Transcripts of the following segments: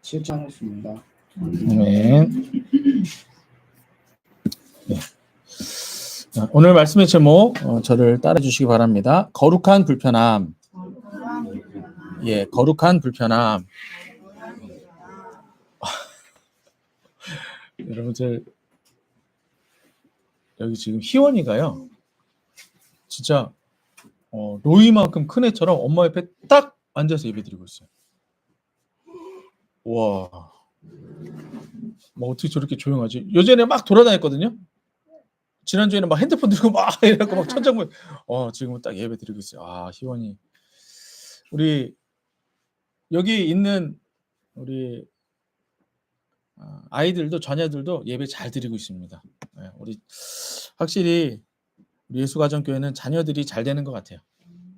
실천했습니다. 아멘. 네. 오늘 말씀의 제목 저를 따라 주시기 바랍니다. 거룩한 불편함. 예, 거룩한 불편함. 여러분들 여기 지금 희원이가요. 진짜 로이만큼 큰 애처럼 엄마 옆에 딱 앉아서 예배드리고 있어요. 와, 뭐 어떻게 저렇게 조용하지? 예전에 막 돌아다녔거든요. 지난주에는 막 핸드폰 들고 막 이래갖고 막 천장문. 지금은 딱 예배드리고 있어요. 아, 희원이. 우리 여기 있는 우리 아이들도 자녀들도 예배 잘 드리고 있습니다. 네, 우리 확실히 우리 예수가정교회는 자녀들이 잘 되는 것 같아요.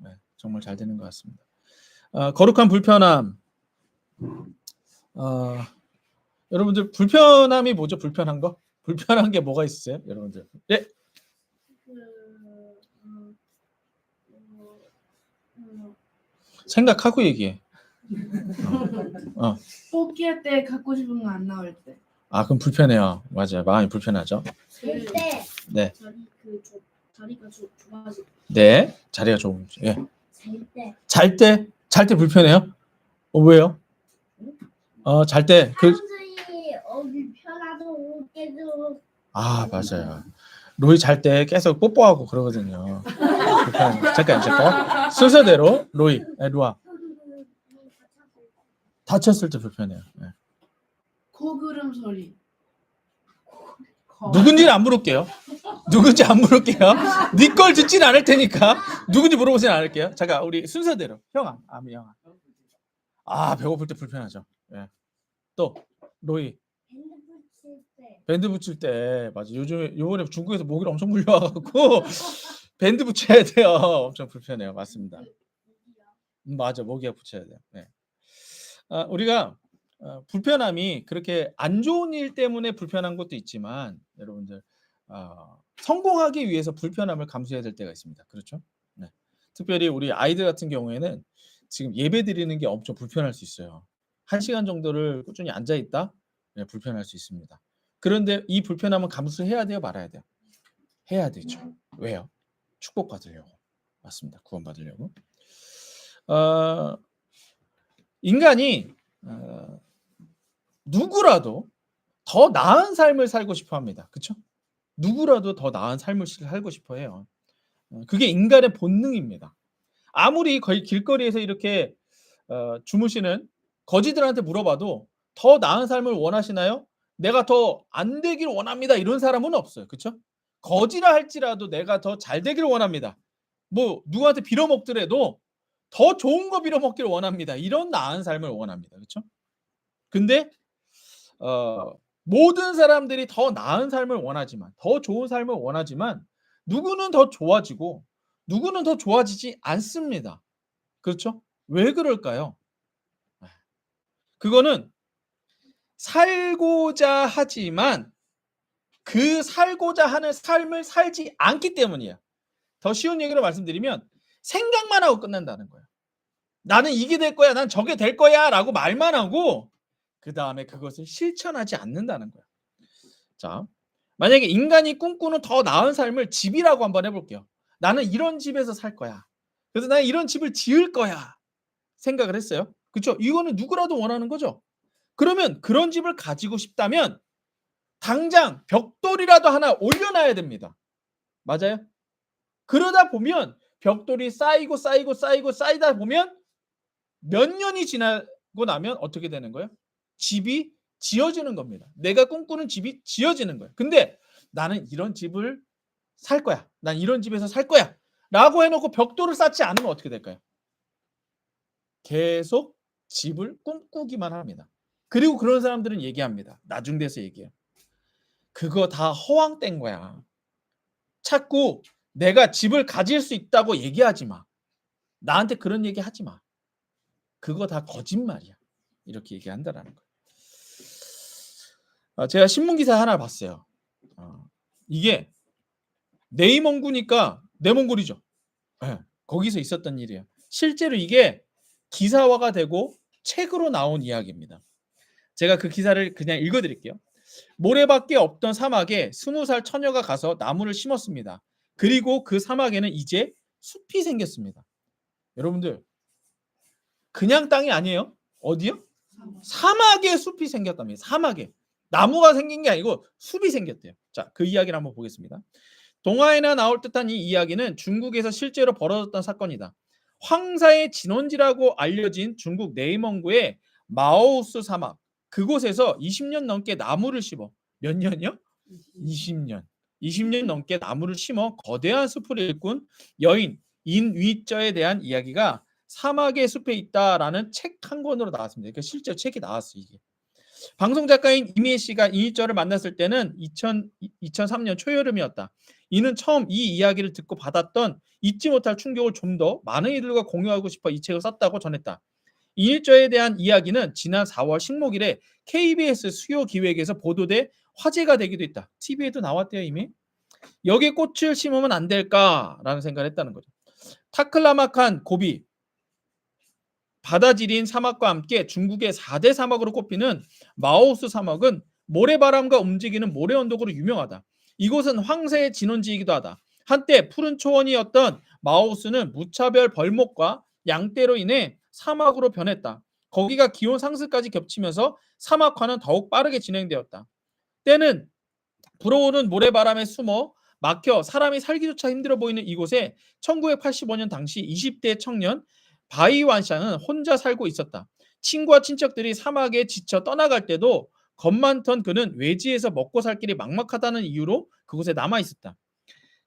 네, 정말 잘 되는 것 같습니다. 거룩한 불편함. 여러분들 불편함이 뭐죠? 불편한 거? 불편한 게 뭐가 있어요, 여러분들? 예. 생각하고 얘기해. 뽑기할 때 갖고 싶은 거 안 나올 때. 그럼 불편해요. 맞아요. 마음이 불편하죠. 네. 자리가 좁아지. 네. 자리가 좁은. 예. 잘 때. 잘 때 불편해요? 왜요? 잘 때 편하도 깨도. 맞아요. 로이 잘 때 계속 뽀뽀하고 그러거든요. 잠깐. 순서대로 로이, 루아. 다쳤을 때 불편해요. 네. 고구름 소리. 누군지는 안 물을게요. 누군지 안 물을게요. 네 걸 듣진 않을 테니까 누군지 물어보진 않을게요. 잠깐 우리 순서대로. 형아, 형아. 배고플 때 불편하죠. 예. 또 로이. 밴드 붙일 때 맞아. 요번에 중국에서 모기를 엄청 물려와갖고 밴드 붙여야 돼요. 엄청 불편해요. 맞습니다. 맞아, 모기약 붙여야 돼요. 네. 우리가 불편함이 그렇게 안 좋은 일 때문에 불편한 것도 있지만 여러분들 성공하기 위해서 불편함을 감수해야 될 때가 있습니다. 그렇죠? 네. 특별히 우리 아이들 같은 경우에는 지금 예배 드리는 게 엄청 불편할 수 있어요. 1시간 정도를 꾸준히 앉아 있다? 네, 불편할 수 있습니다. 그런데 이 불편함은 감수해야 돼요, 말아야 돼요? 해야 되죠. 왜요? 축복 받으려고. 맞습니다. 구원 받으려고. 인간이 누구라도 더 나은 삶을 살고 싶어 합니다. 그렇죠? 누구라도 더 나은 삶을 살고 싶어 해요. 그게 인간의 본능입니다. 아무리 거의 길거리에서 이렇게 주무시는 거지들한테 물어봐도 더 나은 삶을 원하시나요? 내가 더 안 되길 원합니다. 이런 사람은 없어요. 그렇죠? 거지라 할지라도 내가 더 잘 되길 원합니다. 뭐 누구한테 빌어먹더라도 더 좋은 거 빌어먹길 원합니다. 이런 나은 삶을 원합니다. 그렇죠? 근데 모든 사람들이 더 나은 삶을 원하지만, 더 좋은 삶을 원하지만 누구는 더 좋아지고 누구는 더 좋아지지 않습니다. 그렇죠? 왜 그럴까요? 그거는 살고자 하지만 그 살고자 하는 삶을 살지 않기 때문이에요. 더 쉬운 얘기로 말씀드리면 생각만 하고 끝난다는 거예요. 나는 이게 될 거야, 난 저게 될 거야 라고 말만 하고 그 다음에 그것을 실천하지 않는다는 거예요. 자, 만약에 인간이 꿈꾸는 더 나은 삶을 집이라고 한번 해볼게요. 나는 이런 집에서 살 거야. 그래서 나는 이런 집을 지을 거야. 생각을 했어요. 그렇죠? 이거는 누구라도 원하는 거죠. 그러면 그런 집을 가지고 싶다면 당장 벽돌이라도 하나 올려놔야 됩니다. 맞아요? 그러다 보면 벽돌이 쌓이다 보면 몇 년이 지나고 나면 어떻게 되는 거예요? 집이 지어지는 겁니다. 내가 꿈꾸는 집이 지어지는 거예요. 근데 나는 이런 집을 살 거야. 난 이런 집에서 살 거야. 라고 해놓고 벽돌을 쌓지 않으면 어떻게 될까요? 계속 집을 꿈꾸기만 합니다. 그리고 그런 사람들은 얘기합니다. 나중 돼서 얘기해요. 그거 다 허황된 거야. 자꾸 내가 집을 가질 수 있다고 얘기하지 마. 나한테 그런 얘기 하지 마. 그거 다 거짓말이야. 이렇게 얘기한다라는 거예요. 제가 신문기사 하나 봤어요. 이게 네이몽구니까 네몽골이죠. 네, 거기서 있었던 일이에요. 실제로 이게 기사화가 되고 책으로 나온 이야기입니다. 제가 그 기사를 그냥 읽어드릴게요. 모래밖에 없던 사막에 20살 처녀가 가서 나무를 심었습니다. 그리고 그 사막에는 이제 숲이 생겼습니다. 여러분들, 그냥 땅이 아니에요. 어디요? 사막에 숲이 생겼답니다. 사막에. 나무가 생긴 게 아니고 숲이 생겼대요. 자, 그 이야기를 한번 보겠습니다. 동화에나 나올 듯한 이 이야기는 중국에서 실제로 벌어졌던 사건이다. 황사의 진원지라고 알려진 중국 내이멍구의 마오우스 사막, 그곳에서 20년 넘게 나무를 심어, 몇 년이요? 20년. 20년 넘게 나무를 심어 거대한 숲을 일꾼 여인 인위쩌에 대한 이야기가 사막의 숲에 있다라는 책 한 권으로 나왔습니다. 그러니까 실제 책이 나왔어요. 이게. 방송 작가인 이미애 씨가 인위쩌를 만났을 때는 2003년 초여름이었다. 이는 처음 이 이야기를 듣고 받았던 잊지 못할 충격을 좀 더 많은 이들과 공유하고 싶어 이 책을 썼다고 전했다. 인위쩌에 대한 이야기는 지난 4월 식목일에 KBS 수요 기획에서 보도돼 화제가 되기도 했다. TV에도 나왔대요 이미. 여기에 꽃을 심으면 안 될까라는 생각을 했다는 거죠. 타클라마칸 고비, 바다지린 사막과 함께 중국의 4대 사막으로 꼽히는 마오스 사막은 모래바람과 움직이는 모래 언덕으로 유명하다. 이곳은 황새의 진원지이기도 하다. 한때 푸른 초원이었던 마오스는 무차별 벌목과 양떼로 인해 사막으로 변했다. 거기가 기온 상승까지 겹치면서 사막화는 더욱 빠르게 진행되었다. 때는 불어오는 모래바람에 숨어 막혀 사람이 살기조차 힘들어 보이는 이곳에 1985년 당시 20대 청년 바이완샹은 혼자 살고 있었다. 친구와 친척들이 사막에 지쳐 떠나갈 때도 겁 많던 그는 외지에서 먹고 살 길이 막막하다는 이유로 그곳에 남아 있었다.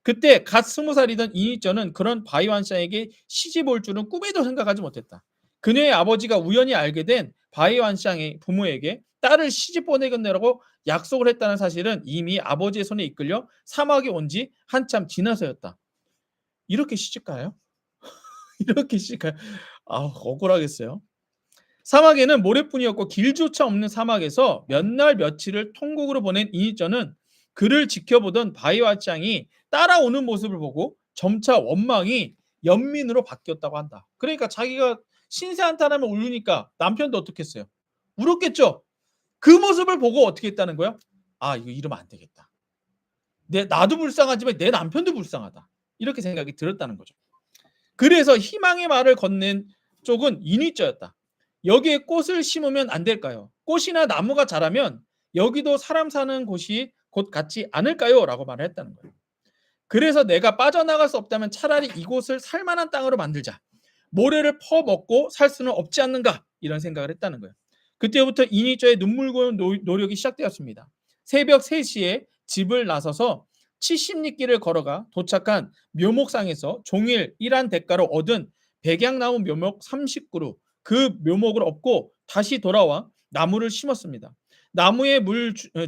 그때 갓 20살이던 이니쩌는 그런 바이완샹에게 시집 올 줄은 꿈에도 생각하지 못했다. 그녀의 아버지가 우연히 알게 된 바이완샹의 부모에게 딸을 시집 보내겠노라고 약속을 했다는 사실은 이미 아버지의 손에 이끌려 사막에 온 지 한참 지나서였다. 이렇게 시집 가요? 이렇게 시집 가요? 억울하겠어요. 사막에는 모래뿐이었고 길조차 없는 사막에서 몇 날 며칠을 통곡으로 보낸 이니쩌는 그를 지켜보던 바이완샹이 따라오는 모습을 보고 점차 원망이 연민으로 바뀌었다고 한다. 그러니까 자기가 신세 한탄하면 울으니까 남편도 어떻겠어요? 울었겠죠. 그 모습을 보고 어떻게 했다는 거야? 이거 이러면 안 되겠다. 나도 불쌍하지만 내 남편도 불쌍하다. 이렇게 생각이 들었다는 거죠. 그래서 희망의 말을 건넨 쪽은 인위쩌였다. 여기에 꽃을 심으면 안 될까요? 꽃이나 나무가 자라면 여기도 사람 사는 곳이 곧 같지 않을까요? 라고 말을 했다는 거예요. 그래서 내가 빠져나갈 수 없다면 차라리 이곳을 살만한 땅으로 만들자. 모래를 퍼먹고 살 수는 없지 않는가? 이런 생각을 했다는 거예요. 그때부터 인위쩌의 눈물고운 노력이 시작되었습니다. 새벽 3시에 집을 나서서 70리길을 걸어가 도착한 묘목상에서 종일 일한 대가로 얻은 백양나무 묘목 30그루, 그 묘목을 업고 다시 돌아와 나무를 심었습니다. 나무에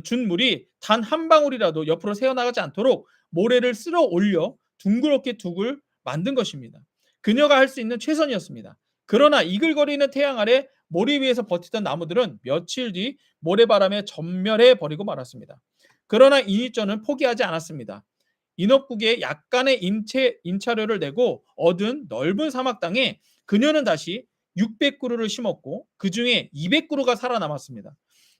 준 물이 단 한 방울이라도 옆으로 새어나가지 않도록 모래를 쓸어 올려 둥그렇게 둑을 만든 것입니다. 그녀가 할 수 있는 최선이었습니다. 그러나 이글거리는 태양 아래 모래 위에서 버티던 나무들은 며칠 뒤 모래바람에 전멸해 버리고 말았습니다. 그러나 인위쩌는 포기하지 않았습니다. 인업국에 약간의 임차료를 내고 얻은 넓은 사막 땅에 그녀는 다시 600그루를 심었고 그 중에 200그루가 살아남았습니다.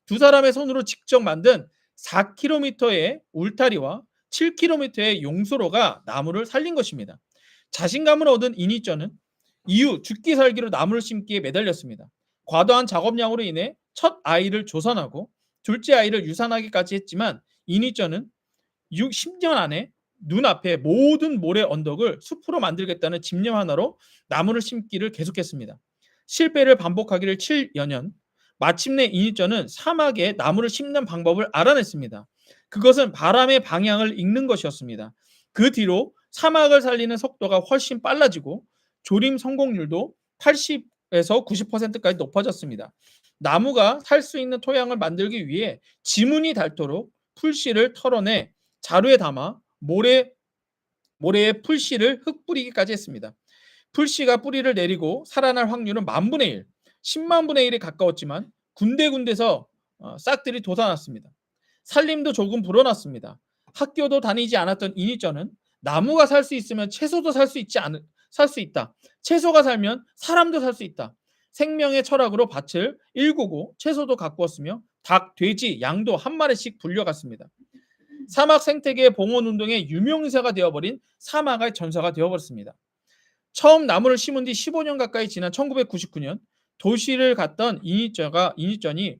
두 사람의 손으로 직접 만든 4km의 울타리와 7km의 용소로가 나무를 살린 것입니다. 자신감을 얻은 인위쩌는 이후 죽기 살기로 나무를 심기에 매달렸습니다. 과도한 작업량으로 인해 첫 아이를 조산하고 둘째 아이를 유산하기까지 했지만 인위쩌는 10년 안에 눈앞에 모든 모래 언덕을 숲으로 만들겠다는 집념 하나로 나무를 심기를 계속했습니다. 실패를 반복하기를 7여 년, 마침내 인위쩌는 사막에 나무를 심는 방법을 알아냈습니다. 그것은 바람의 방향을 읽는 것이었습니다. 그 뒤로 사막을 살리는 속도가 훨씬 빨라지고 조림 성공률도 80에서 90%까지 높아졌습니다. 나무가 살 수 있는 토양을 만들기 위해 지문이 닳도록 풀씨를 털어내 자루에 담아 모래에 풀씨를 흙 뿌리기까지 했습니다. 풀씨가 뿌리를 내리고 살아날 확률은 10,000분의 1, 100,000분의 1에 가까웠지만 군데군데서 싹들이 돋아났습니다. 살림도 조금 불어났습니다. 학교도 다니지 않았던 인위쩌는 나무가 살 수 있으면 채소도 살 수 있다. 채소가 살면 사람도 살 수 있다. 생명의 철학으로 밭을 일구고 채소도 가꾸었으며 닭, 돼지, 양도 한 마리씩 불려갔습니다. 사막 생태계 봉헌 운동의 유명세가 되어버린 사막의 전사가 되어버렸습니다. 처음 나무를 심은 뒤 15년 가까이 지난 1999년 도시를 갔던 이니전이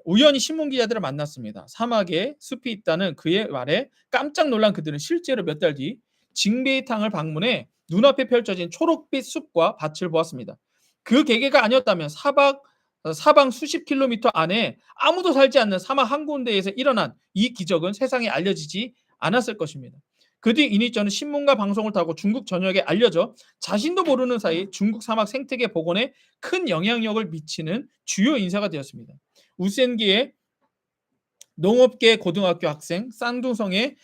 우연히 신문 기자들을 만났습니다. 사막에 숲이 있다는 그의 말에 깜짝 놀란 그들은 실제로 몇 달 뒤 징베이탕을 방문해 눈앞에 펼쳐진 초록빛 숲과 밭을 보았습니다. 그 계기가 아니었다면 사방 수십 킬로미터 안에 아무도 살지 않는 사막 한 군데에서 일어난 이 기적은 세상에 알려지지 않았을 것입니다. 그 뒤 이니저는 신문과 방송을 타고 중국 전역에 알려져 자신도 모르는 사이 중국 사막 생태계 복원에 큰 영향력을 미치는 주요 인사가 되었습니다. 우센기의 농업계 고등학교 학생, 쌍둥성의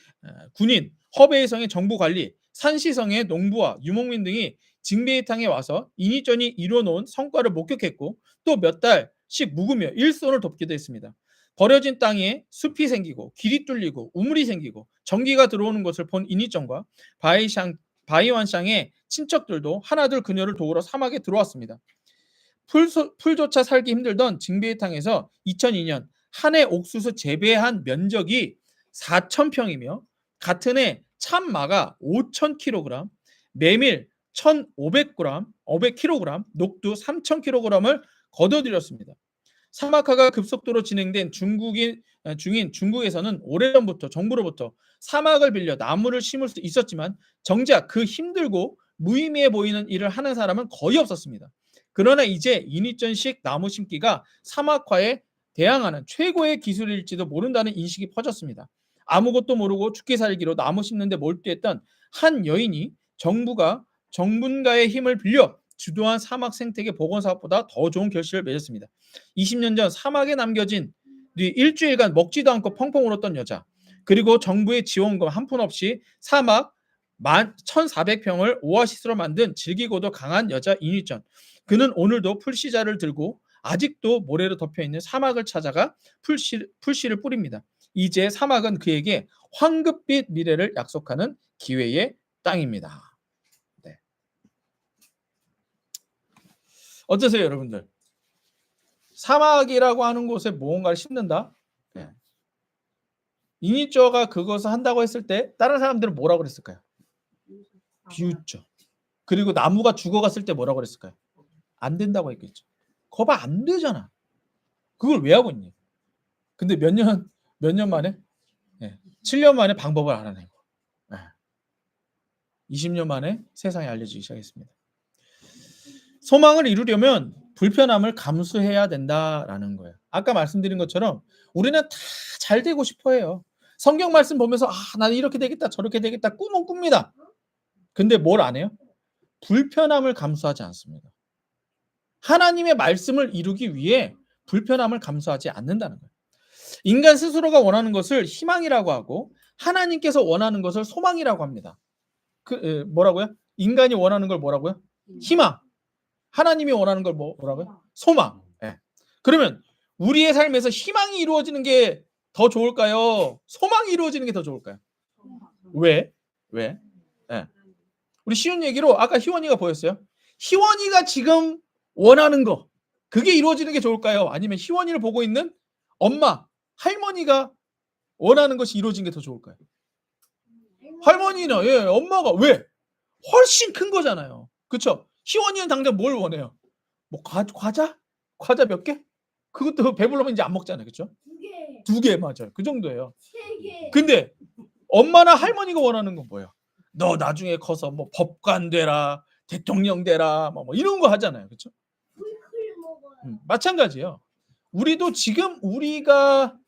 군인, 허베이성의 정부관리, 산시성의 농부와 유목민 등이 징베이탕에 와서 이니전이 이뤄놓은 성과를 목격했고 또 몇 달씩 묵으며 일손을 돕기도 했습니다. 버려진 땅에 숲이 생기고 길이 뚫리고 우물이 생기고 전기가 들어오는 것을 본 이니전과 바이완샹의 친척들도 하나둘 그녀를 도우러 사막에 들어왔습니다. 풀조차 살기 힘들던 징베이탕에서 2002년 한 해 옥수수 재배한 면적이 4,000평이며 같은 해 참마가 5,000kg, 메밀 1,500kg, 녹두 3,000kg을 거둬들였습니다. 사막화가 급속도로 진행된 중인 중국에서는 오래전부터 정부로부터 사막을 빌려 나무를 심을 수 있었지만 정작 그 힘들고 무의미해 보이는 일을 하는 사람은 거의 없었습니다. 그러나 이제 이니전식 나무 심기가 사막화에 대항하는 최고의 기술일지도 모른다는 인식이 퍼졌습니다. 아무것도 모르고 죽기 살기로 나무 심는 데 몰두했던 한 여인이 전문가의 힘을 빌려 주도한 사막 생태계 복원 사업보다 더 좋은 결실을 맺었습니다. 20년 전 사막에 남겨진 뒤 일주일간 먹지도 않고 펑펑 울었던 여자, 그리고 정부의 지원금 한 푼 없이 사막 1,400평을 오아시스로 만든 질기고도 강한 여자 이니전. 그는 오늘도 풀씨자를 들고 아직도 모래로 덮여있는 사막을 찾아가 풀씨를 뿌립니다. 이제 사막은 그에게 황급빛 미래를 약속하는 기회의 땅입니다. 네. 어떠세요, 여러분들? 사막이라고 하는 곳에 무언가를 심는다? 네. 이니저가 그것을 한다고 했을 때 다른 사람들은 뭐라고 그랬을까요? 비웃죠. 그리고 나무가 죽어갔을 때 뭐라고 그랬을까요? 안 된다고 했겠죠. 거봐, 안 되잖아. 그걸 왜 하고 있니? 근데 몇 년 만에? 네. 7년 만에 방법을 알아내고 20년 만에 세상에 알려지기 시작했습니다. 소망을 이루려면 불편함을 감수해야 된다라는 거예요. 아까 말씀드린 것처럼 우리는 다 잘 되고 싶어 해요. 성경 말씀 보면서 나는 이렇게 되겠다 저렇게 되겠다 꿈은 꿉니다. 근데 뭘 안 해요? 불편함을 감수하지 않습니다. 하나님의 말씀을 이루기 위해 불편함을 감수하지 않는다는 거예요. 인간 스스로가 원하는 것을 희망이라고 하고 하나님께서 원하는 것을 소망이라고 합니다. 뭐라고요? 인간이 원하는 걸 뭐라고요? 희망. 하나님이 원하는 걸 뭐라고요? 소망. 네. 그러면 우리의 삶에서 희망이 이루어지는 게 더 좋을까요? 소망이 이루어지는 게 더 좋을까요? 왜? 네. 우리 쉬운 얘기로 아까 희원이가 보였어요. 희원이가 지금 원하는 거 그게 이루어지는 게 좋을까요? 아니면 희원이를 보고 있는 엄마, 할머니가 원하는 것이 이루어진 게 더 좋을까요? 할머니나 엄마가 왜? 훨씬 큰 거잖아요. 그렇죠? 희원이는 당장 뭘 원해요? 뭐 과자? 과자 몇 개? 그것도 배불러면 이제 안 먹잖아요. 그렇죠? 2개 맞아요. 그 정도예요. 3개. 근데 엄마나 할머니가 원하는 건 뭐예요? 너 나중에 커서 뭐 법관 되라, 대통령 되라, 뭐 이런 거 하잖아요. 그렇죠? 마찬가지예요. 우리도 지금 우리가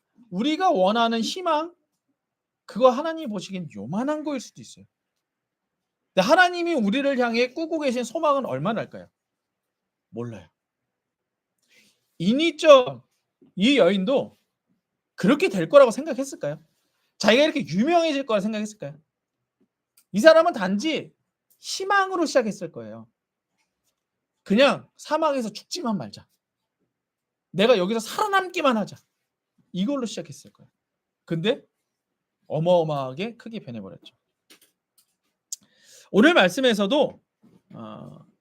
원하는 희망 그거 하나님이 보시기엔 요만한 거일 수도 있어요. 근데 하나님이 우리를 향해 꾸고 계신 소망은 얼마나일까요? 몰라요. 이니저 이 여인도 그렇게 될 거라고 생각했을까요? 자기가 이렇게 유명해질 거라 생각했을까요? 이 사람은 단지 희망으로 시작했을 거예요. 그냥 사막에서 죽지만 말자. 내가 여기서 살아남기만 하자. 이걸로 시작했을 거예요. 근데 어마어마하게 크게 변해버렸죠. 오늘 말씀에서도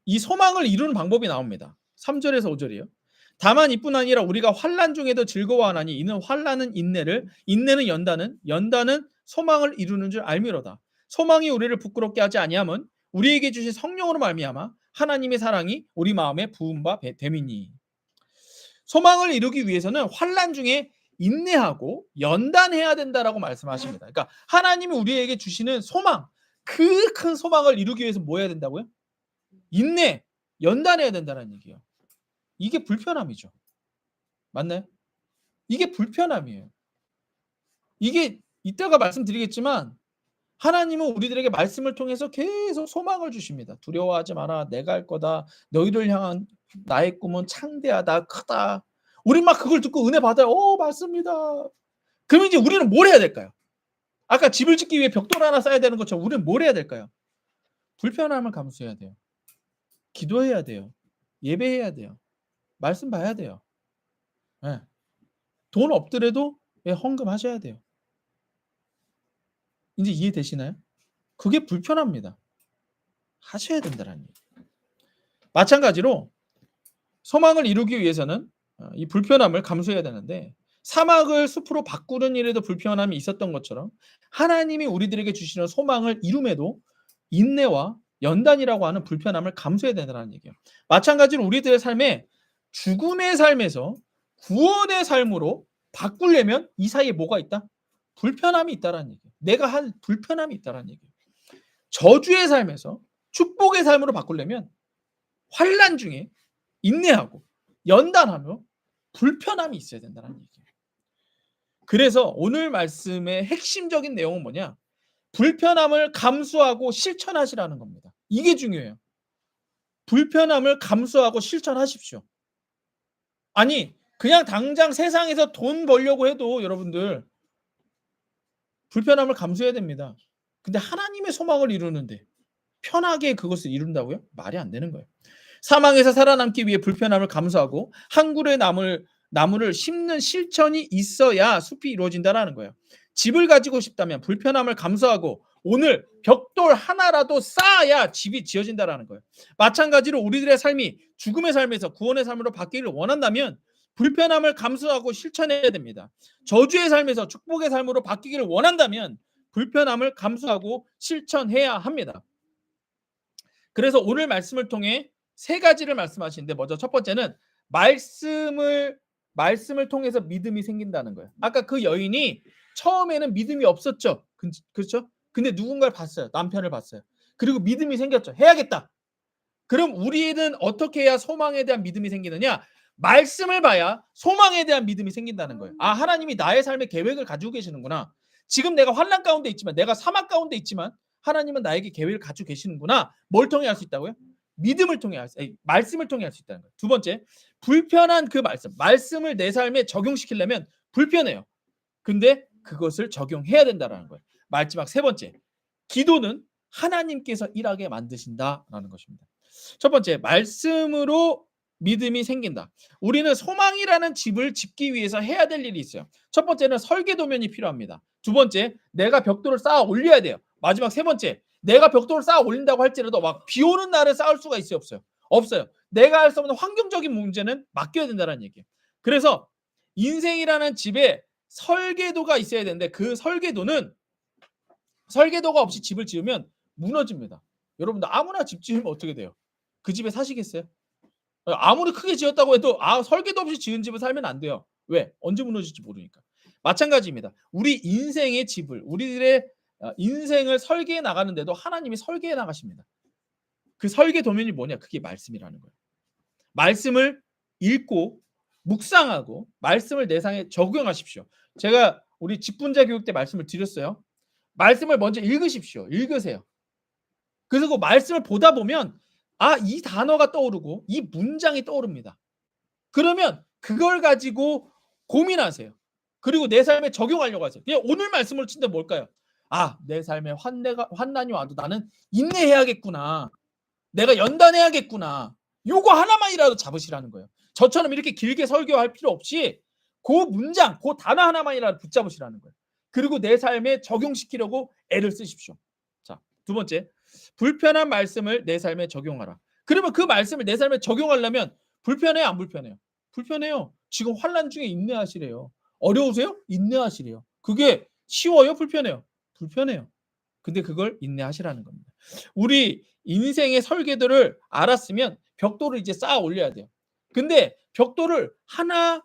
이 소망을 이루는 방법이 나옵니다. 3절에서 5절이에요. 다만 이뿐 아니라 우리가 환난 중에도 즐거워하나니 이는 환난은 인내를, 인내는 연단은, 연단은 소망을 이루는 줄 알미로다. 소망이 우리를 부끄럽게 하지 아니함은 우리에게 주신 성령으로 말미암아 하나님의 사랑이 우리 마음에 부은 바 됨이니. 소망을 이루기 위해서는 환난 중에 인내하고 연단해야 된다라고 말씀하십니다. 그러니까 하나님이 우리에게 주시는 소망, 그 큰 소망을 이루기 위해서 뭐 해야 된다고요? 인내, 연단해야 된다는 얘기예요. 이게 불편함이죠. 맞나요? 이게 불편함이에요. 이게 이따가 말씀드리겠지만 하나님은 우리들에게 말씀을 통해서 계속 소망을 주십니다. 두려워하지 마라. 내가 할 거다. 너희를 향한 나의 꿈은 창대하다. 크다. 우리 막 그걸 듣고 은혜 받아요. 맞습니다. 그러면 이제 우리는 뭘 해야 될까요? 아까 집을 짓기 위해 벽돌 하나 쌓아야 되는 것처럼 우리는 뭘 해야 될까요? 불편함을 감수해야 돼요. 기도해야 돼요. 예배해야 돼요. 말씀 봐야 돼요. 네. 돈 없더라도 헌금하셔야 돼요. 이제 이해되시나요? 그게 불편합니다. 하셔야 된다는 얘기예요. 마찬가지로 소망을 이루기 위해서는 이 불편함을 감수해야 되는데 사막을 숲으로 바꾸는 일에도 불편함이 있었던 것처럼 하나님이 우리들에게 주시는 소망을 이룸에도 인내와 연단이라고 하는 불편함을 감수해야 된다는 얘기예요. 마찬가지로 우리들의 삶에 죽음의 삶에서 구원의 삶으로 바꾸려면 이 사이에 뭐가 있다? 불편함이 있다라는 얘기예요. 내가 한 불편함이 있다라는 얘기예요. 저주의 삶에서 축복의 삶으로 바꾸려면 환난 중에 인내하고 연단하며 불편함이 있어야 된다는 얘기예요. 그래서 오늘 말씀의 핵심적인 내용은 뭐냐? 불편함을 감수하고 실천하시라는 겁니다. 이게 중요해요. 불편함을 감수하고 실천하십시오. 아니, 그냥 당장 세상에서 돈 벌려고 해도 여러분들 불편함을 감수해야 됩니다. 근데 하나님의 소망을 이루는데 편하게 그것을 이룬다고요? 말이 안 되는 거예요. 사망에서 살아남기 위해 불편함을 감수하고 한 그루의 나무를 심는 실천이 있어야 숲이 이루어진다는 거예요. 집을 가지고 싶다면 불편함을 감수하고 오늘 벽돌 하나라도 쌓아야 집이 지어진다는 거예요. 마찬가지로 우리들의 삶이 죽음의 삶에서 구원의 삶으로 바뀌기를 원한다면 불편함을 감수하고 실천해야 됩니다. 저주의 삶에서 축복의 삶으로 바뀌기를 원한다면 불편함을 감수하고 실천해야 합니다. 그래서 오늘 말씀을 통해 세 가지를 말씀하시는데 먼저 첫 번째는 말씀을 통해서 믿음이 생긴다는 거예요. 아까 그 여인이 처음에는 믿음이 없었죠. 그렇죠? 근데 누군가를 봤어요. 남편을 봤어요. 그리고 믿음이 생겼죠. 해야겠다. 그럼 우리는 어떻게 해야 소망에 대한 믿음이 생기느냐? 말씀을 봐야 소망에 대한 믿음이 생긴다는 거예요. 아, 하나님이 나의 삶의 계획을 가지고 계시는구나. 지금 내가 환난 가운데 있지만, 내가 사막 가운데 있지만 하나님은 나에게 계획을 가지고 계시는구나. 뭘 통해 할 수 있다고요? 믿음을 통해 말씀을 통해 할 수 있다는 거예요. 두 번째, 불편한 그 말씀을 내 삶에 적용시키려면 불편해요. 근데 그것을 적용해야 된다는 거예요. 마지막 세 번째, 기도는 하나님께서 일하게 만드신다라는 것입니다. 첫 번째, 말씀으로 믿음이 생긴다. 우리는 소망이라는 집을 짓기 위해서 해야 될 일이 있어요. 첫 번째는 설계도면이 필요합니다. 두 번째, 내가 벽돌을 쌓아 올려야 돼요. 마지막 세 번째, 내가 벽돌을 쌓아 올린다고 할지라도 막 비 오는 날에 쌓을 수가 있어요, 없어요? 없어요. 내가 할 수 없는 환경적인 문제는 맡겨야 된다는 얘기예요. 그래서 인생이라는 집에 설계도가 있어야 되는데 그 설계도가 없이 집을 지으면 무너집니다. 여러분들 아무나 집 지으면 어떻게 돼요? 그 집에 사시겠어요? 아무리 크게 지었다고 해도 설계도 없이 지은 집을 살면 안 돼요. 왜? 언제 무너질지 모르니까. 마찬가지입니다. 우리 인생의 집을, 우리들의 인생을 설계해 나가는데도 하나님이 설계해 나가십니다. 그 설계도면이 뭐냐? 그게 말씀이라는 거예요. 말씀을 읽고 묵상하고 말씀을 내 삶에 적용하십시오. 제가 우리 직분자 교육 때 말씀을 드렸어요. 말씀을 먼저 읽으십시오. 읽으세요. 그래서 그 말씀을 보다 보면 이 단어가 떠오르고 이 문장이 떠오릅니다. 그러면 그걸 가지고 고민하세요. 그리고 내 삶에 적용하려고 하세요. 그냥 오늘 말씀을 친다 뭘까요? 내 삶에 환난이 와도 나는 인내해야겠구나. 내가 연단해야겠구나. 요거 하나만이라도 잡으시라는 거예요. 저처럼 이렇게 길게 설교할 필요 없이 그 문장, 그 단어 하나만이라도 붙잡으시라는 거예요. 그리고 내 삶에 적용시키려고 애를 쓰십시오. 자, 두 번째, 불편한 말씀을 내 삶에 적용하라. 그러면 그 말씀을 내 삶에 적용하려면 불편해요, 안 불편해요? 불편해요. 지금 환난 중에 인내하시래요. 어려우세요? 인내하시래요. 그게 쉬워요? 불편해요? 불편해요. 근데 그걸 인내하시라는 겁니다. 우리 인생의 설계도를 알았으면 벽돌을 이제 쌓아 올려야 돼요. 근데 벽돌을 하나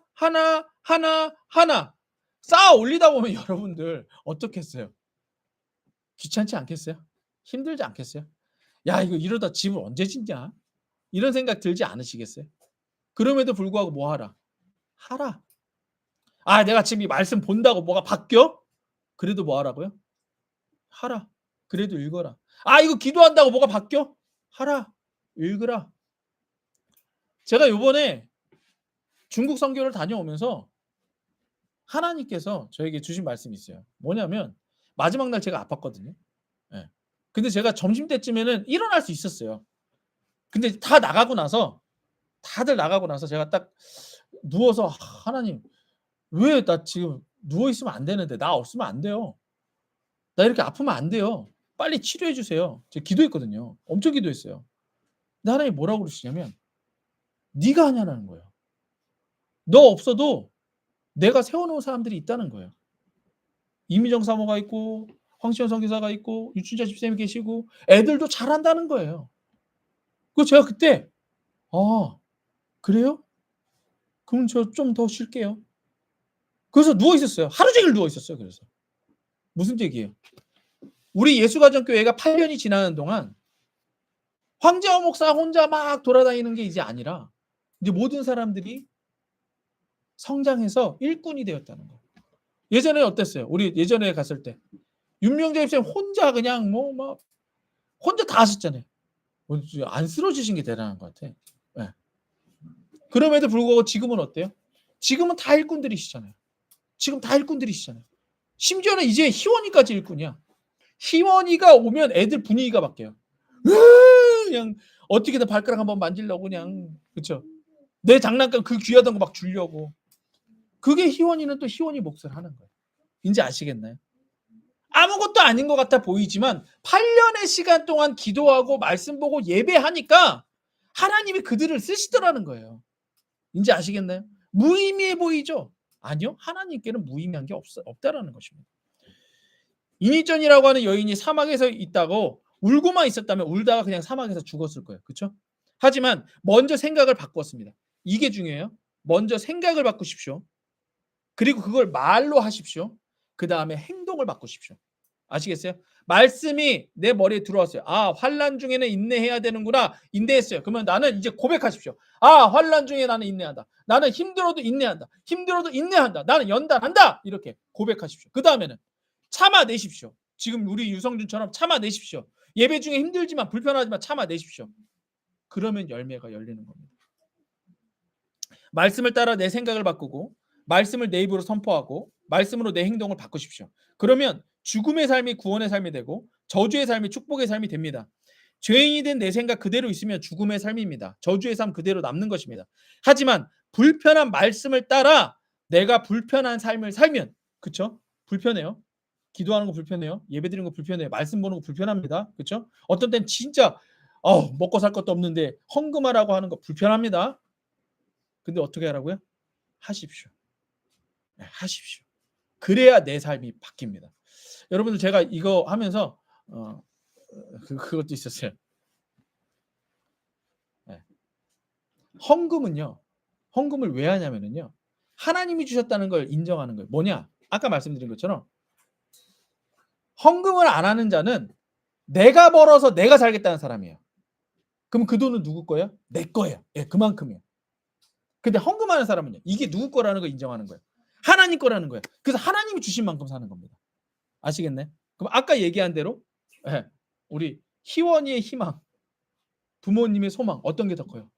쌓아 올리다 보면 여러분들 어떻겠어요? 귀찮지 않겠어요? 힘들지 않겠어요? 야, 이거 이러다 집을 언제 짓냐? 이런 생각 들지 않으시겠어요? 그럼에도 불구하고 뭐 하라? 하라. 아, 내가 지금 이 말씀 본다고 뭐가 바뀌어? 그래도 뭐 하라고요? 하라. 그래도 읽어라. 아, 이거 기도한다고 뭐가 바뀌어? 하라. 읽으라. 제가 요번에 중국 선교를 다녀오면서 하나님께서 저에게 주신 말씀이 있어요. 뭐냐면 마지막 날 제가 아팠거든요. 예. 근데 제가 점심때쯤에는 일어날 수 있었어요. 근데 다들 나가고 나서 제가 딱 누워서 하나님, 왜 나 지금 누워 있으면 안 되는데, 나 없으면 안 돼요. 나 이렇게 아프면 안 돼요. 빨리 치료해 주세요. 제가 기도했거든요. 엄청 기도했어요. 근데 하나님이 뭐라고 그러시냐면 네가 하냐라는 거예요. 너 없어도 내가 세워놓은 사람들이 있다는 거예요. 이미정 사모가 있고 황시현 선교사가 있고 유춘자 집사님이 계시고 애들도 잘한다는 거예요. 그래서 제가 그때 아, 그래요? 그럼 저 좀 더 쉴게요. 그래서 누워 있었어요. 하루 종일 누워 있었어요. 그래서 무슨 얘기예요? 우리 예수가정교회가 8년이 지나는 동안 황재호 목사 혼자 막 돌아다니는 게 이제 아니라 이제 모든 사람들이 성장해서 일꾼이 되었다는 거예요. 예전에 어땠어요? 우리 예전에 갔을 때 윤명재 집사님 혼자 그냥 뭐 막 혼자 다 하셨잖아요. 안 쓰러지신 게 대단한 것 같아. 네. 그럼에도 불구하고 지금은 어때요? 지금은 다 일꾼들이시잖아요. 지금 다 일꾼들이시잖아요. 심지어는 이제 희원이까지 일꾼이야. 희원이가 오면 애들 분위기가 바뀌어요. 그냥 어떻게든 발가락 한번 만지려고 그냥, 그렇죠? 내 장난감 그 귀하던 거 막 주려고. 그게 희원이는 또 희원이 몫을 하는 거예요. 이제 아시겠나요? 아무것도 아닌 것 같아 보이지만 8년의 시간 동안 기도하고 말씀 보고 예배하니까 하나님이 그들을 쓰시더라는 거예요. 이제 아시겠나요? 무의미해 보이죠? 아니요. 하나님께는 무의미한 게 없다라는 것입니다. 이니전이라고 하는 여인이 사막에서 있다고 울고만 있었다면 울다가 그냥 사막에서 죽었을 거예요. 그렇죠? 하지만 먼저 생각을 바꾸었습니다. 이게 중요해요. 먼저 생각을 바꾸십시오. 그리고 그걸 말로 하십시오. 그 다음에 행동을 바꾸십시오. 아시겠어요? 말씀이 내 머리에 들어왔어요. 아, 환난 중에는 인내해야 되는구나. 인내했어요. 그러면 나는 이제 고백하십시오. 아, 환난 중에 나는 인내한다. 나는 힘들어도 인내한다. 힘들어도 인내한다. 나는 연단한다. 이렇게 고백하십시오. 그 다음에는 참아내십시오. 지금 우리 유성준처럼 참아내십시오. 예배 중에 힘들지만 불편하지만 참아내십시오. 그러면 열매가 열리는 겁니다. 말씀을 따라 내 생각을 바꾸고 말씀을 내 입으로 선포하고 말씀으로 내 행동을 바꾸십시오. 그러면 죽음의 삶이 구원의 삶이 되고 저주의 삶이 축복의 삶이 됩니다. 죄인이 된 내 생각 그대로 있으면 죽음의 삶입니다. 저주의 삶 그대로 남는 것입니다. 하지만 불편한 말씀을 따라 내가 불편한 삶을 살면, 그렇죠? 불편해요. 기도하는 거 불편해요. 예배드리는 거 불편해요. 말씀 보는 거 불편합니다. 그렇죠? 어떤 때는 진짜 먹고 살 것도 없는데 헌금하라고 하는 거 불편합니다. 근데 어떻게 하라고요? 하십시오. 네, 하십시오. 그래야 내 삶이 바뀝니다. 여러분들 제가 이거 하면서 그것도 있었어요. 네. 헌금은요. 헌금을 왜 하냐면요. 하나님이 주셨다는 걸 인정하는 거예요. 뭐냐? 아까 말씀드린 것처럼 헌금을 안 하는 자는 내가 벌어서 내가 살겠다는 사람이에요. 그럼 그 돈은 누구 거예요? 내 거예요. 예, 그만큼이에요. 근데 헌금하는 사람은요. 이게 누구 거라는 걸 인정하는 거예요. 하나님 거라는 거예요. 그래서 하나님이 주신 만큼 사는 겁니다. 아시겠네? 그럼 아까 얘기한 대로 우리 희원이의 희망, 부모님의 소망 어떤 게 더 커요?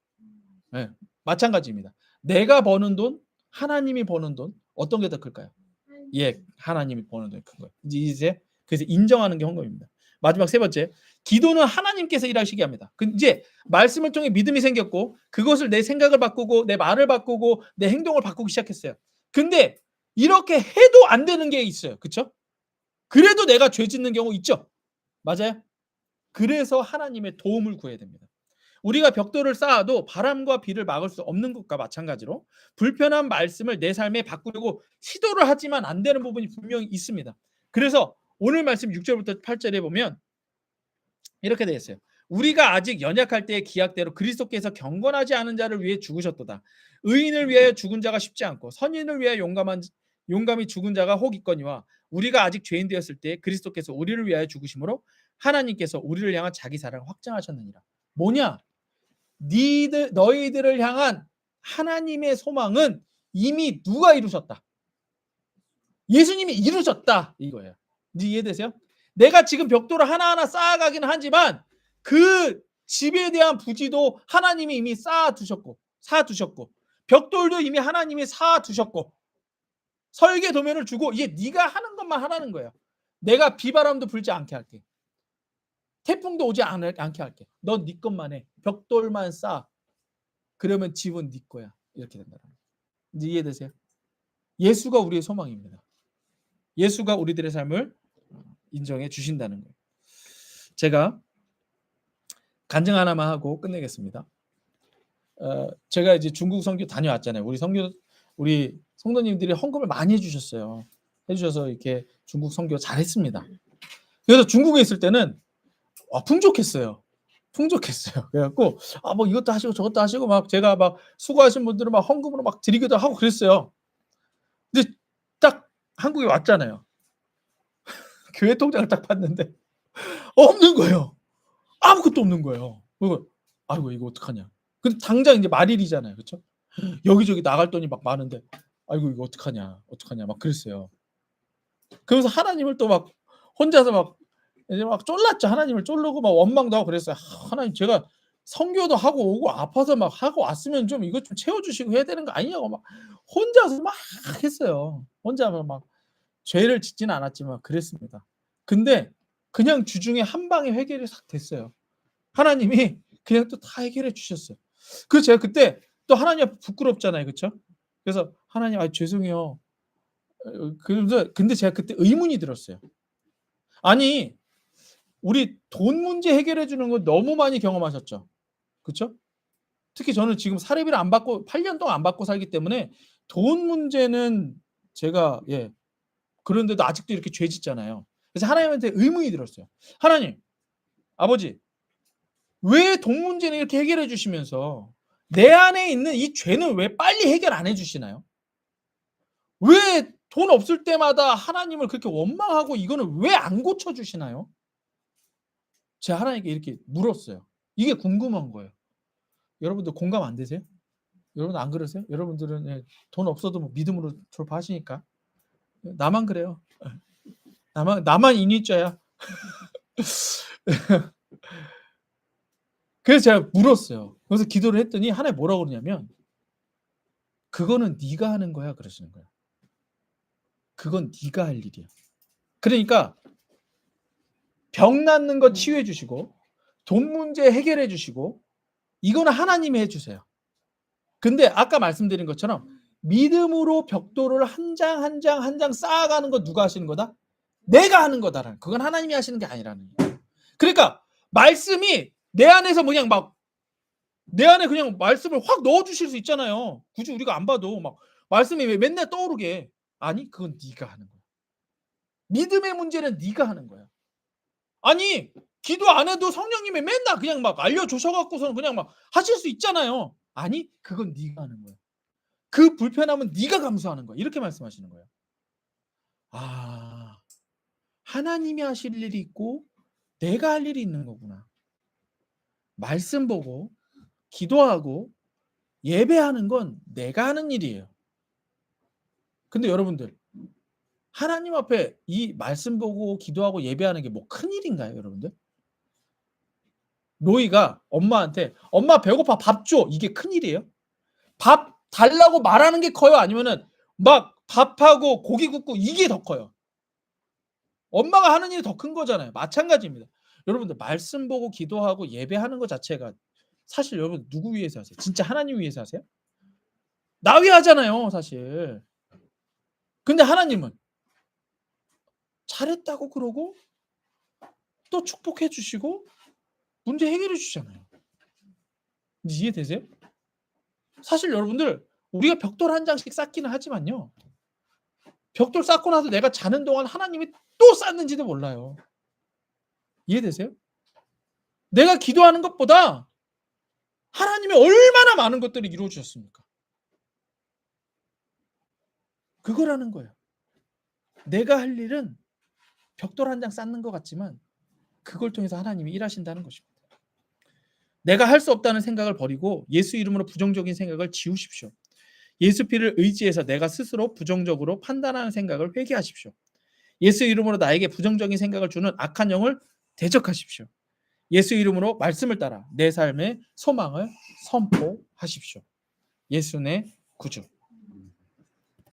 마찬가지입니다. 내가 버는 돈, 하나님이 버는 돈 어떤 게 더 클까요? 예, 하나님이 버는 돈이 큰 거예요. 이제 그래서 인정하는 게 헌금입니다. 마지막 세 번째, 기도는 하나님께서 일하시게 합니다. 이제 말씀을 통해 믿음이 생겼고 그것을 내 생각을 바꾸고 내 말을 바꾸고 내 행동을 바꾸기 시작했어요. 근데 이렇게 해도 안 되는 게 있어요. 그렇죠? 그래도 내가 죄 짓는 경우 있죠. 맞아요? 그래서 하나님의 도움을 구해야 됩니다. 우리가 벽돌을 쌓아도 바람과 비를 막을 수 없는 것과 마찬가지로 불편한 말씀을 내 삶에 바꾸려고 시도를 하지만 안 되는 부분이 분명히 있습니다. 그래서 오늘 말씀 6절부터 8절에 보면 이렇게 되어 있어요. 우리가 아직 연약할 때의 기약대로 그리스도께서 경건하지 않은 자를 위해 죽으셨도다. 의인을 위하여 죽은 자가 쉽지 않고 선인을 위하여 용감히 죽은 자가 혹 있거니와 우리가 아직 죄인 되었을 때 그리스도께서 우리를 위하여 죽으심으로 하나님께서 우리를 향한 자기 사랑을 확증하셨느니라. 뭐냐? 너희들을 향한 하나님의 소망은 이미 누가 이루셨다? 예수님이 이루셨다 이거예요. 이해되세요? 내가 지금 벽돌을 하나하나 쌓아가긴 하지만 그 집에 대한 부지도 하나님이 이미 쌓아두셨고 벽돌도 이미 하나님이 쌓아두셨고 설계 도면을 주고 이제 네가 하는 것만 하라는 거예요. 내가 비바람도 불지 않게 할게. 태풍도 오지 않게 할게. 넌 네 것만 해. 벽돌만 쌓아. 그러면 집은 네 거야. 이렇게 된다는 거예요. 이해되세요? 예수가 우리의 소망입니다. 예수가 우리들의 삶을 인정해 주신다는 거예요. 제가 간증 하나만 하고 끝내겠습니다. 제가 이제 중국 선교 다녀왔잖아요. 우리 성도님들이 헌금을 많이 해주셨어요. 해주셔서 이렇게 중국 선교 잘했습니다. 그래서 중국에 있을 때는 풍족했어요. 그래갖고 뭐 이것도 하시고 저것도 하시고 막 제가 막 수고하신 분들은 막 헌금으로 막 드리기도 하고 그랬어요. 근데 딱 한국에 왔잖아요. 교회 통장을 딱 봤는데 없는 거예요. 아무것도 없는 거예요. 그리고 아이고 이거 어떡하냐. 근데 당장 이제 말일이잖아요. 그렇죠? 여기저기 나갈 돈이 막 많은데 아이고 이거 어떡하냐 막 그랬어요. 그러면서 하나님을 또 막 혼자서 막 이제 막 쫄랐죠. 하나님을 쫄르고 막 원망도 하고 그랬어요. 하나님 제가 선교도 하고 오고 아파서 막 하고 왔으면 좀 이것 좀 채워주시고 해야 되는 거 아니냐고 막 혼자서 막 했어요. 혼자 막 죄를 짓지는 않았지만 그랬습니다. 근데 그냥 주중에 한 방에 해결이 싹 됐어요. 하나님이 그냥 또 다 해결해 주셨어요. 그래서 제가 그때 또 하나님 앞에 부끄럽잖아요. 그렇죠? 그래서 하나님 죄송해요. 근데 제가 그때 의문이 들었어요. 아니 우리 돈 문제 해결해 주는 거 너무 많이 경험하셨죠? 그렇죠? 특히 저는 지금 사례비를 안 받고 8년 동안 안 받고 살기 때문에 돈 문제는 제가 그런데도 아직도 이렇게 죄 짓잖아요. 그래서 하나님한테 의문이 들었어요. 하나님, 아버지, 왜 돈 문제는 이렇게 해결해 주시면서 내 안에 있는 이 죄는 왜 빨리 해결 안 해 주시나요? 왜 돈 없을 때마다 하나님을 그렇게 원망하고 이거는 왜 안 고쳐 주시나요? 제가 하나님께 이렇게 물었어요. 이게 궁금한 거예요. 여러분들 공감 안 되세요? 여러분 안 그러세요? 여러분들은 돈 없어도 뭐 믿음으로 졸업하시니까. 나만 그래요. 나만 인위죄야. 그래서 제가 물었어요. 그래서 기도를 했더니 하나님 뭐라고 그러냐면 그거는 네가 하는 거야 그러시는 거예요. 그건 네가 할 일이야. 그러니까 병 낫는 거 치유해 주시고 돈 문제 해결해 주시고 이거는 하나님이 해 주세요. 근데 아까 말씀드린 것처럼 믿음으로 벽돌을 한 장 한 장 한 장 쌓아가는 거 누가 하시는 거다? 내가 하는 거다라는. 그건 하나님이 하시는 게 아니라는 거예요. 그러니까 말씀이 내 안에서 그냥 막 내 안에 그냥 말씀을 확 넣어 주실 수 있잖아요. 굳이 우리가 안 봐도 막 말씀이 왜 맨날 떠오르게. 아니 그건 네가 하는 거야. 믿음의 문제는 네가 하는 거야. 아니 기도 안 해도 성령님이 맨날 그냥 막 알려 주셔 갖고서는 그냥 막 하실 수 있잖아요. 아니 그건 네가 하는 거야. 그 불편함은 네가 감수하는 거야. 이렇게 말씀하시는 거예요. 하나님이 하실 일이 있고 내가 할 일이 있는 거구나. 말씀 보고 기도하고 예배하는 건 내가 하는 일이에요. 근데 여러분들 하나님 앞에 이 말씀 보고 기도하고 예배하는 게 뭐 큰일인가요, 여러분들? 노이가 엄마한테 "엄마 배고파 밥 줘." 이게 큰일이에요? 밥 달라고 말하는 게 커요? 아니면은 막 밥하고 고기 굽고 이게 더 커요? 엄마가 하는 일이 더 큰 거잖아요. 마찬가지입니다. 여러분들 말씀 보고 기도하고 예배하는 것 자체가 사실 여러분 누구 위해서 하세요? 진짜 하나님 위해서 하세요? 나 위해 하잖아요, 사실. 근데 하나님은 잘했다고 그러고 또 축복해 주시고 문제 해결해 주잖아요. 이해되세요? 사실 여러분들 우리가 벽돌 한 장씩 쌓기는 하지만요. 벽돌 쌓고 나서 내가 자는 동안 하나님이 또 쌓는지도 몰라요. 이해되세요? 내가 기도하는 것보다 하나님이 얼마나 많은 것들을 이루어 주셨습니까? 그거라는 거예요. 내가 할 일은 벽돌 한 장 쌓는 것 같지만 그걸 통해서 하나님이 일하신다는 것입니다. 내가 할 수 없다는 생각을 버리고 예수 이름으로 부정적인 생각을 지우십시오. 예수 피를 의지해서 내가 스스로 부정적으로 판단하는 생각을 회개하십시오. 예수 이름으로 나에게 부정적인 생각을 주는 악한 영을 대적하십시오. 예수 이름으로 말씀을 따라 내 삶의 소망을 선포하십시오. 예수의 구주.